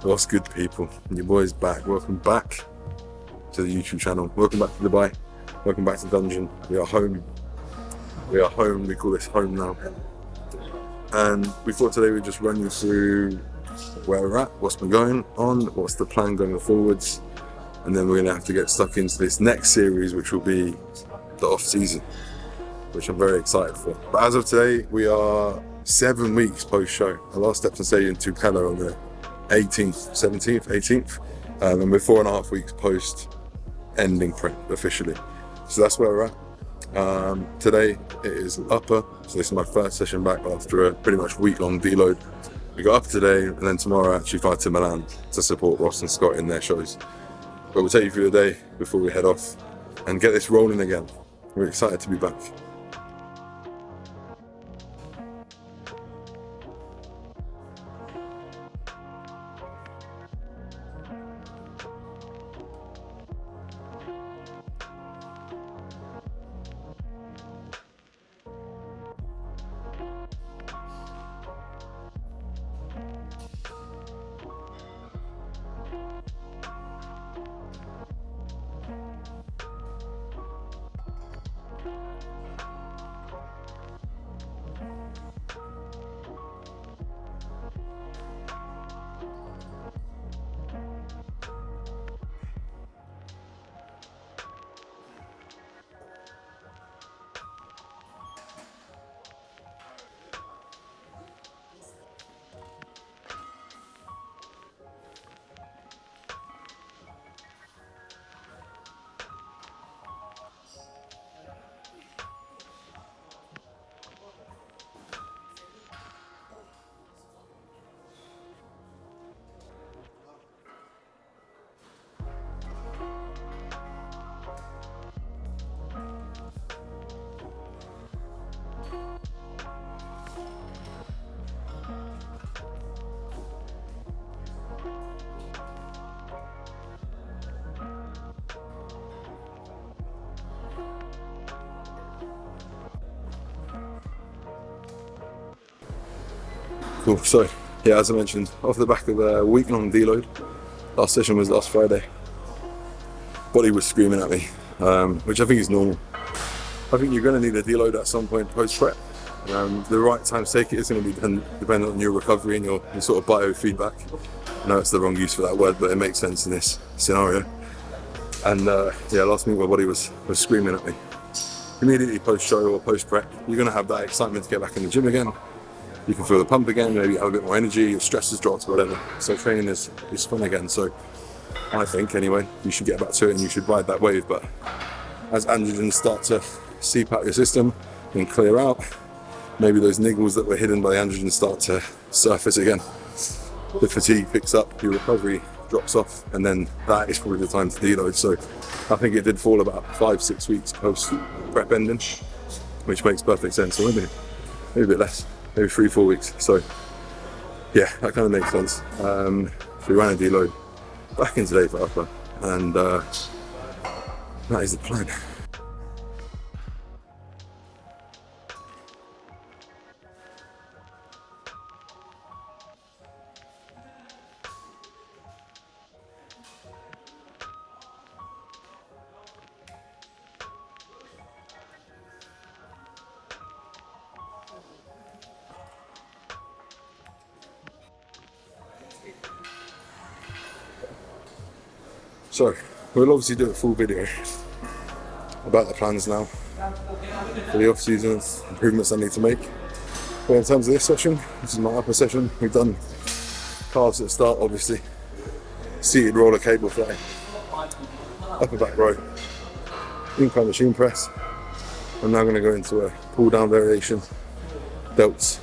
What's good, people? Your boy's back. Welcome back to the YouTube channel. Welcome back to Dubai. Welcome back to Dungeon. We are home. We are home. We call this home now. And we thought today we'd just run you through where we're at, what's been going on, what's the plan going forwards, and then we're going to have to get stuck into this next series, which will be the off-season, which I'm very excited for. But as of today, we are 7 weeks post-show. I last stepped on stage in Tupela on the 18th, 17th, 18th, and we're 4.5 weeks post-ending print officially. So that's where we're at. Today it is upper, so this is my first session back after a pretty much week-long deload. We got up today, and then tomorrow I actually fly to Milan to support Ross and Scott in their shows. But we'll take you through the day before we head off and get this rolling again. We're excited to be back. Cool, so yeah, as I mentioned, off the back of a week-long deload, last session was last Friday. Body was screaming at me, which I think is normal. I think you're going to need a deload at some point post-prep. The right time to take it is going to be dependent on your recovery and your sort of biofeedback. I know it's the wrong use for that word, but it makes sense in this scenario. And yeah, last week my body was screaming at me. Immediately post-show or post-prep, you're going to have that excitement to get back in the gym again. You can feel the pump again, maybe have a bit more energy, your stress has dropped, whatever. So training is fun again. So I think, anyway, you should get back to it and you should ride that wave. But as androgens start to seep out your system and clear out, maybe those niggles that were hidden by the androgens start to surface again. The fatigue picks up, your recovery drops off, and then that is probably the time to deload. So I think it did fall about 5-6 weeks post-prep ending, which makes perfect sense. So maybe a bit less. Maybe 3-4 weeks. So yeah, that kind of makes sense. So we ran a deload back in today for upper, and that is the plan. So we'll obviously do a full video about the plans now for the off-season, improvements I need to make. But in terms of this session, this is my upper session. We've done calves at the start, obviously. Seated roller cable fly, upper back row, incline machine press. I'm now going to go into a pull down variation, delts,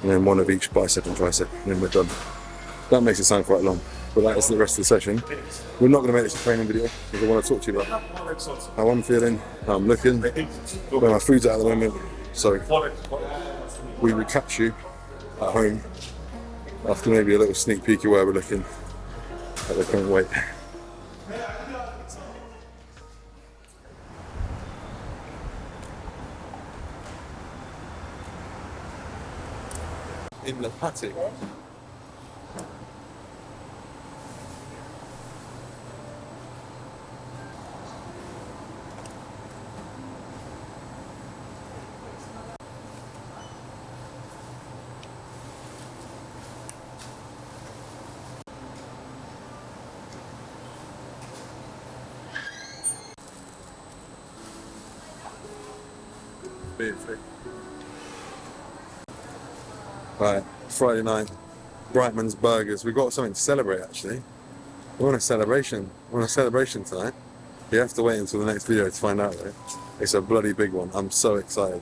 and then one of each bicep and tricep, and then we're done. That makes it sound quite long, but that is the rest of the session. We're not going to make this a training video because I want to talk to you about how I'm feeling, how I'm looking, where my food's at the moment. So we will catch you at home after maybe a little sneak peek of where we're looking at the current weight. In the paddock. Beautifully. Right, Friday night, Brightman's Burgers. We've got something to celebrate actually. We're on a celebration. We're on a celebration tonight. You have to wait until the next video to find out though. It's a bloody big one. I'm so excited.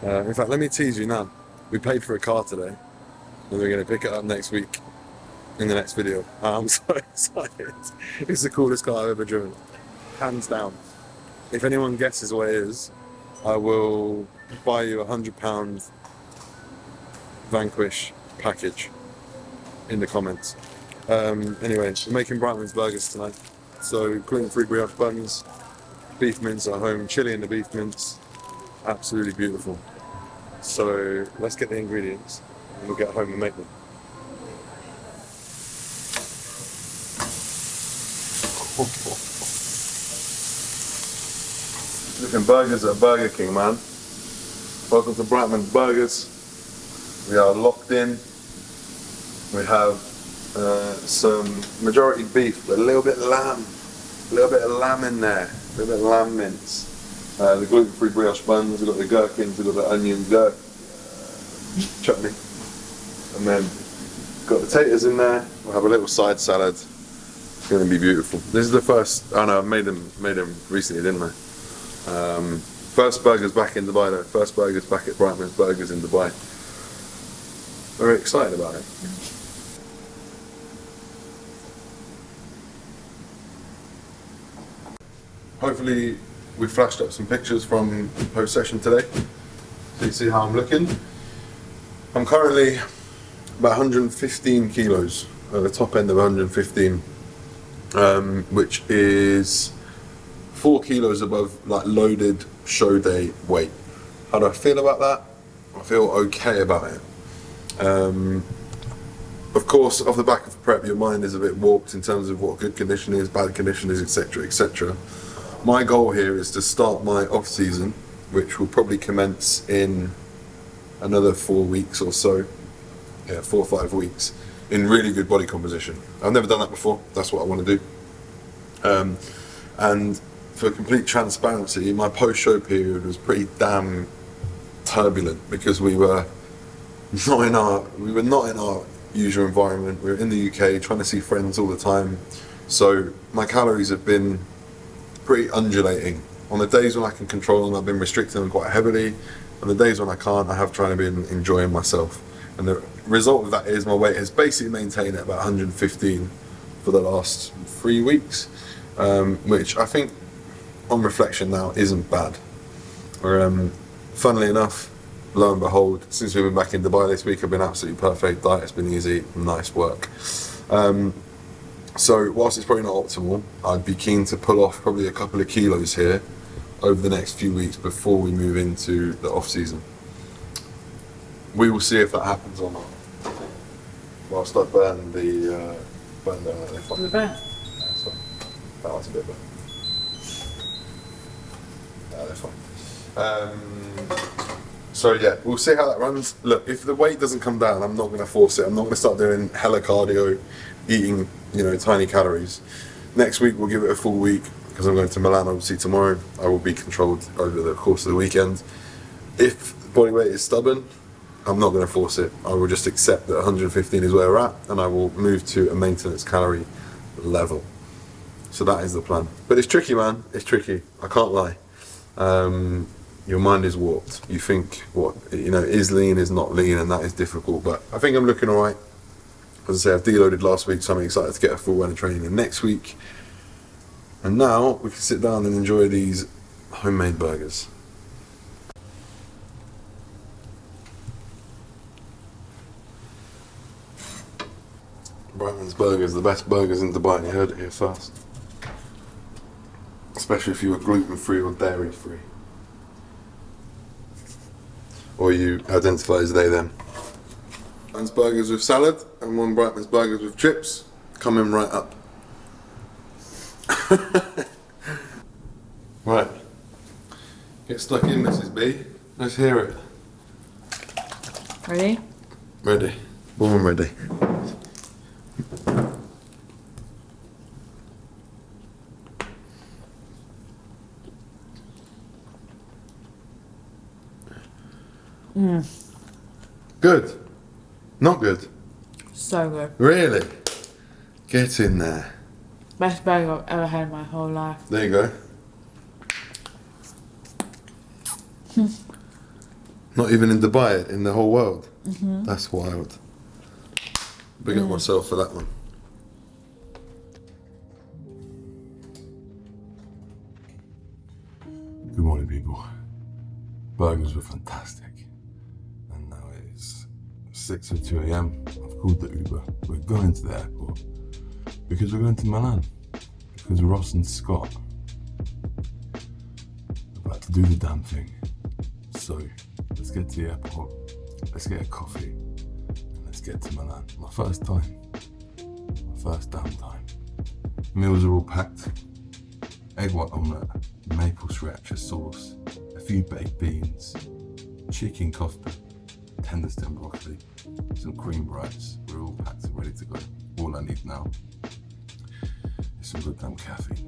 In fact, let me tease you now. We paid for a car today, and we're going to pick it up next week in the next video. I'm so excited. It's the coolest car I've ever driven. Hands down. If anyone guesses what it is, I will buy you £100 Vanquish package in the comments. Anyway, we're making Brightman's Burgers tonight. So gluten-free brioche buns, beef mince at home, chili in the beef mince. Absolutely beautiful. So let's get the ingredients and we'll get home and make them. Looking burgers at Burger King, man. Welcome to Brightman's Burgers. We are locked in. We have some majority beef, but a little bit lamb. A little bit of lamb in there. A little bit of lamb mince. The gluten-free brioche buns. We've got the gherkins. We've got the onion chutney. And then got potatoes in there. We'll have a little side salad. It's going to be beautiful. This is the first. Oh no, I made them recently, didn't I? First burgers back in Dubai though. First burgers back at Brightman's Burgers in Dubai. Very excited about it. Hopefully we flashed up some pictures from post session today, so you see how I'm looking. I'm currently about 115 kilos, at the top end of 115, which is 4 kilos above like loaded show day weight. How do I feel about that? I feel okay about it. Of course, off the back of prep, your mind is a bit warped in terms of what good condition is, bad condition is, etc., etc. My goal here is to start my off season, which will probably commence in another 4 weeks or so. Yeah, 4 or 5 weeks, in really good body composition. I've never done that before. That's what I want to do. And for complete transparency, my post-show period was pretty damn turbulent because we were not in our usual environment. We were in the UK trying to see friends all the time, so my calories have been pretty undulating. On the days when I can control them, I've been restricting them quite heavily. On the days when I can't, I have tried to be enjoying myself. And the result of that is my weight has basically maintained at about 115 for the last 3 weeks, which I think, on reflection now, isn't bad. Funnily enough, lo and behold, since we've been back in Dubai this week, I've been absolutely perfect. Diet's been easy, nice work. So whilst it's probably not optimal, I'd be keen to pull off probably a couple of kilos here over the next few weeks before we move into the off season. We will see if that happens or not. Whilst I burn the burn down that left one. The burn? That's fine. That one's a bit burnt. That's fine. So yeah, we'll see how that runs. Look, if the weight doesn't come down, I'm not going to force it. I'm not going to start doing hella cardio, eating, tiny calories. Next week we'll give it a full week because I'm going to Milan obviously tomorrow. I will be controlled over the course of the weekend. If the body weight is stubborn, I'm not going to force it. I will just accept that 115 is where we're at, and I will move to a maintenance calorie level. So that is the plan. But it's tricky, man. It's tricky. I can't lie. Your mind is warped. You think what is lean is not lean, and that is difficult. But I think I'm looking all right. As I say, I've deloaded last week, so I'm excited to get a full run of training in next week. And now we can sit down and enjoy these homemade burgers. Brightman's Burgers, the best burgers in Dubai. You heard it here first. Especially if you were gluten-free or dairy-free. Or you identify as they, them. Brightman's Burgers with salad and one Brightman's Burgers with chips. Coming right up. Right. Get stuck in, Mrs. B. Let's hear it. Ready? Ready. Born ready. Good? Not good? So good. Really? Get in there. Best burger I've ever had in my whole life. There you go. Not even in Dubai, in the whole world. That's wild. Big up myself for that one. Good morning, people. Burgers were fantastic. And now it's 6:02 a.m. I've called the Uber. We're going to the airport because we're going to Milan. Because Ross and Scott are about to do the damn thing. So let's get to the airport. Let's get a coffee. And let's get to Milan. My first time. My first damn time. Meals are all packed. Egg white omelette, maple sriracha sauce, a few baked beans, chicken kofta, tender stem broccoli, some cream rice. We're all packed and ready to go. All I need now is some good damn caffeine.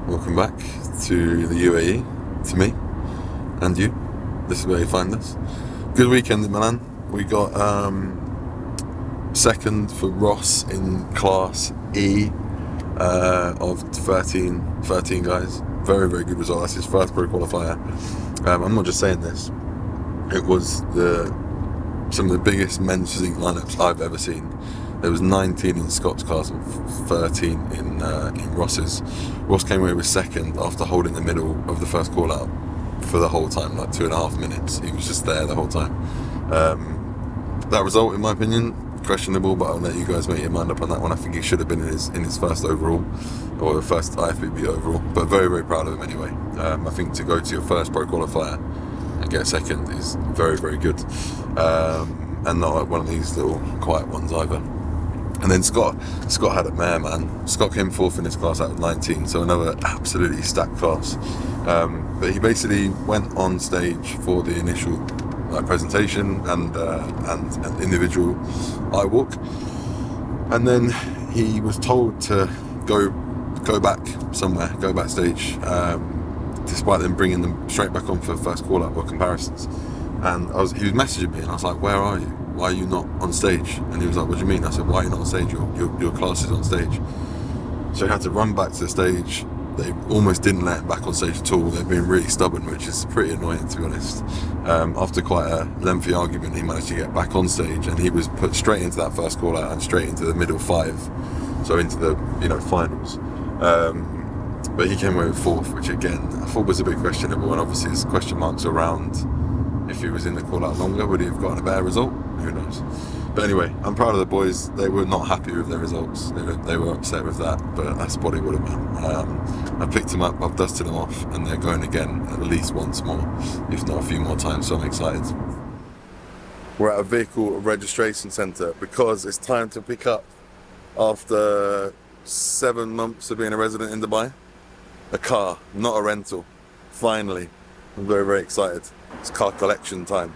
Welcome back to the UAE, to me and you. This is where you find us. Good weekend in Milan. We got second for Ross in Class E of 13 guys. Very, very good result. That's his first pro qualifier. I'm not just saying this. It was some of the biggest men's physique lineups I've ever seen. There was 19 in Scott's class and 13 in Ross's. Ross came away with second after holding the middle of the first call out for the whole time, like 2.5 minutes. He was just there the whole time. That result, in my opinion, questionable, but I'll let you guys make your mind up on that one. I think he should have been in his first overall, or the first IFBB overall, but very, very proud of him anyway. I think to go to your first pro qualifier and get second is very, very good, and not like one of these little quiet ones either. And then Scott had a mare, man. Scott came fourth in his class out of 19, so another absolutely stacked class. But he basically went on stage for the initial presentation and an individual eye walk, and then he was told to go back somewhere, go backstage, despite them bringing them straight back on for first call out or comparisons. And he was messaging me, and I was like, "Where are you? Why are you not on stage?" And he was like, "What do you mean?" I said, "Why are you not on stage? Your class is on stage." So he had to run back to the stage. They almost didn't let him back on stage at all. They've been really stubborn, which is pretty annoying, to be honest. After quite a lengthy argument, he managed to get back on stage, and he was put straight into that first call out and straight into the middle five, so into the finals. But he came away with fourth, which again I thought was a bit questionable, and obviously there's question marks around if he was in the call out longer, would he have gotten a better result? Who knows? But anyway, I'm proud of the boys. They were not happy with their results. They were upset with that, but that's bodybuilding, man. I picked them up, I've dusted them off, and they're going again at least once more, if not a few more times, so I'm excited. We're at a vehicle registration centre because it's time to pick up, after 7 months of being a resident in Dubai, a car, not a rental. Finally. I'm very, very excited. It's car collection time.